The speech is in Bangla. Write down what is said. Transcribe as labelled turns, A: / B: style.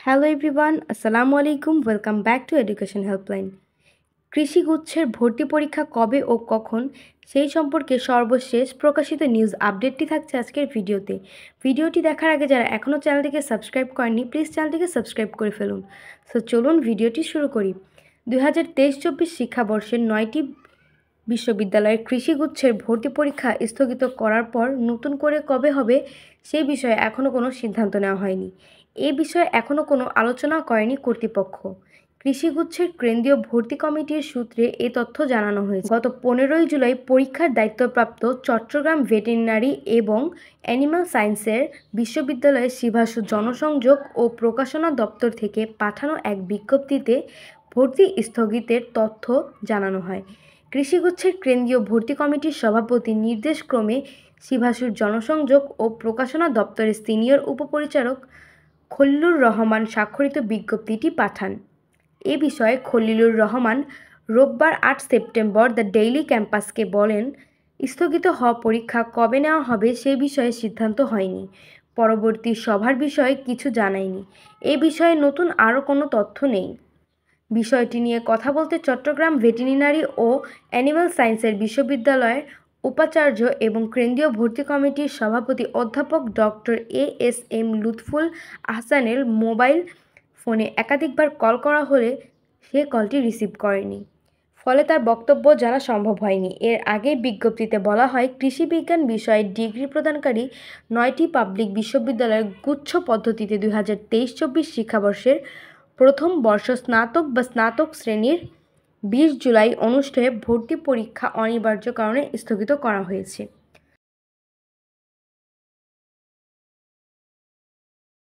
A: হ্যালো এভরিওয়ান, আসসালামু আলাইকুম। Welcome back to education helpline. কৃষিগুচ্ছের ভর্তি পরীক্ষা কবে ও কখন সেই সম্পর্কে সর্বশেষ প্রকাশিত নিউজ আপডেটটি থাকছে আজকের ভিডিওতে। ভিডিওটি দেখার আগে যারা এখনও চ্যানেলটিকে সাবস্ক্রাইব করেননি, প্লিজ চ্যানেলটিকে সাবস্ক্রাইব করে ফেলুন। সো চলুন ভিডিওটি শুরু করি। 2023-24 শিক্ষাবর্ষের 9টি বিশ্ববিদ্যালয়ের কৃষিগুচ্ছের ভর্তি পরীক্ষা স্থগিত করার পর নতুন করে কবে হবে সেই বিষয়ে এখনও কোনো সিদ্ধান্ত নেওয়া হয়নি। এ বিষয়ে এখনও কোনো আলোচনা করেনি কর্তৃপক্ষ। কৃষিগুচ্ছের কেন্দ্রীয় ভর্তি কমিটির সূত্রে এ তথ্য জানানো হয়েছে। গত 15 জুলাই পরীক্ষার দায়িত্বপ্রাপ্ত চট্টগ্রাম ভেটেরিনারি এবং অ্যানিম্যাল সায়েন্সের বিশ্ববিদ্যালয়ের শিভাসু জনসংযোগ ও প্রকাশনা দপ্তর থেকে পাঠানো এক বিজ্ঞপ্তিতে ভর্তি স্থগিতের তথ্য জানানো হয়। কৃষিগুচ্ছের কেন্দ্রীয় ভর্তি কমিটির সভাপতির নির্দেশক্রমে শিভাসুর জনসংযোগ ও প্রকাশনা দপ্তরের সিনিয়র উপপরিচালক খলিলুর রহমান স্বাক্ষরিত বিজ্ঞপ্তিটি পাঠান। এ বিষয়ে খলিলুর রহমান রোববার 8 সেপ্টেম্বর দ্য ডেইলি ক্যাম্পাসকে বলেন, স্থগিত হওয়া পরীক্ষা কবে নেওয়া হবে সে বিষয়ে সিদ্ধান্ত হয়নি। পরবর্তী সভার বিষয়ে কিছু জানায়নি। এ বিষয়ে নতুন আরও কোনো তথ্য নেই। বিষয়টি নিয়ে কথা বলতে চট্টগ্রাম ভেটেরিনারি ও অ্যানিম্যাল সায়েন্সের বিশ্ববিদ্যালয়ের উপাচার্য এবং কেন্দ্রীয় ভর্তি কমিটির সভাপতি অধ্যাপক ডক্টর এএসএম লুৎফুল আহসানের মোবাইল ফোনে একাধিকবার কল করা হলে সে কলটি রিসিভ করেনি। ফলে তার বক্তব্য জানা সম্ভব হয়নি। এর আগে বিজ্ঞপ্তিতে বলা হয়, কৃষি বিজ্ঞান বিষয়ে ডিগ্রি প্রদানকারী 9টি পাবলিক বিশ্ববিদ্যালয়ের গুচ্ছ পদ্ধতিতে 2023-24 শিক্ষাবর্ষের প্রথম বর্ষ স্নাতক বা স্নাতক শ্রেণীর 20 জুলাই অনুষ্ঠেয় ভর্তি পরীক্ষা অনিবার্য কারণে স্থগিত করা হয়েছে।